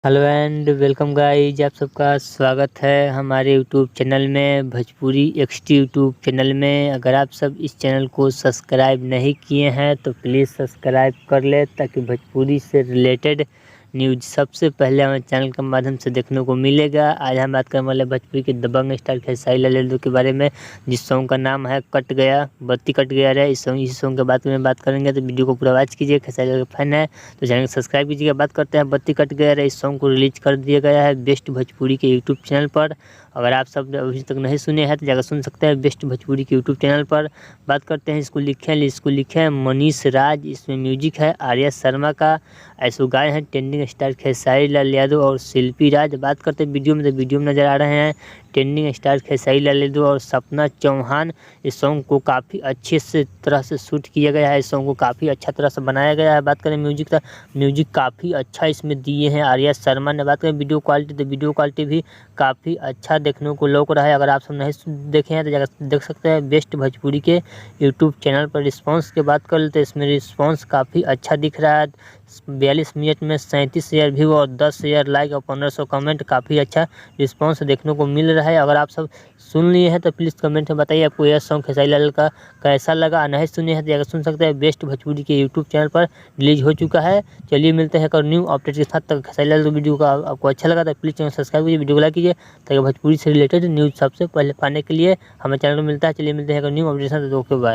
Hello and welcome guys, आप सबका स्वागत है हमारे यूट्यूब चैनल में भोजपुरी एक्सटी यूट्यूब चैनल में। अगर आप सब इस चैनल को सब्सक्राइब नहीं किए हैं तो प्लीज़ सब्सक्राइब कर ले ताकि भोजपुरी से रिलेटेड न्यूज सबसे पहले हमारे चैनल के माध्यम से देखने को मिलेगा। आज हम बात करने वाले भोजपुरी के दबंग स्टार खेसारी लाल यादव के बारे में, जिस सॉन्ग का नाम है कट गया बत्ती कट गया रे। इस सॉन्ग के बारे में बात करेंगे तो वीडियो को पूरा वॉच कीजिए। खेसारी लाल का फैन है तो चैनल को सब्सक्राइब कीजिएगा। बात करते हैं बत्ती कट गया रे। इस सॉन्ग को रिलीज कर दिया गया है बेस्ट भोजपुरी के यूट्यूब चैनल पर। अगर आप सब अभी तक नहीं सुने हैं तो जाकर सुन सकते हैं बेस्ट भोजपुरी के यूट्यूब चैनल पर। बात करते हैं इसको लिखे हैं मनीष राज। इसमें म्यूजिक है आर्या शर्मा का। ऐसे गाए हैं ट्रेंडिंग स्टार खेसारी लाल यादव और शिल्पी राज। बात करते हैं वीडियो में तो वीडियो में नजर आ रहे हैं ट्रेंडिंग स्टार खेसारी लाल यादव और सपना चौहान। इस सॉन्ग को काफ़ी अच्छे से तरह से शूट किया गया है। इस सॉन्ग को काफ़ी अच्छा तरह से बनाया गया है। बात करें म्यूजिक का, म्यूजिक काफ़ी अच्छा इसमें दिए हैं आर्या शर्मा ने। बात करें वीडियो क्वालिटी तो वीडियो क्वालिटी भी काफ़ी अच्छा देखने को लग रहा है। अगर आप सब नहीं देखे हैं तो जाकर देख सकते हैं बेस्ट भोजपुरी के यूट्यूब चैनल पर। रिस्पॉन्स की बात कर लेते हैं, इसमें रिस्पॉन्स काफ़ी अच्छा दिख रहा है। 42 मिनट में 37,000 व्यू और 10,000 लाइक और 1500 कमेंट। काफ़ी अच्छा रिस्पॉन्स देखने को मिल रहा है। अगर आप सब सुन लिए हैं तो प्लीज़ कमेंट में बताइए आपको यह सॉन्ग खेसारी लाल का कैसा लगा। नहीं सुने हैं तो जाकर सुन सकते हैं बेस्ट भोजपुरी के यूट्यूब चैनल पर रिलीज हो चुका है। चलिए मिलते हैं एक और न्यू अपडेट के साथ। तक खेसारी लाल वीडियो का आपको अच्छा लगा तो प्लीज़ चैनल सब्सक्राइब कीजिए, वीडियो को लाइक कीजिए ताकि भोजपुरी से रिलेटेड न्यूज़ सबसे पहले पाने के लिए हमें चैनल को मिलता है। चलिए मिलते हैं एक न्यू अपडेट के साथ। Okay bye.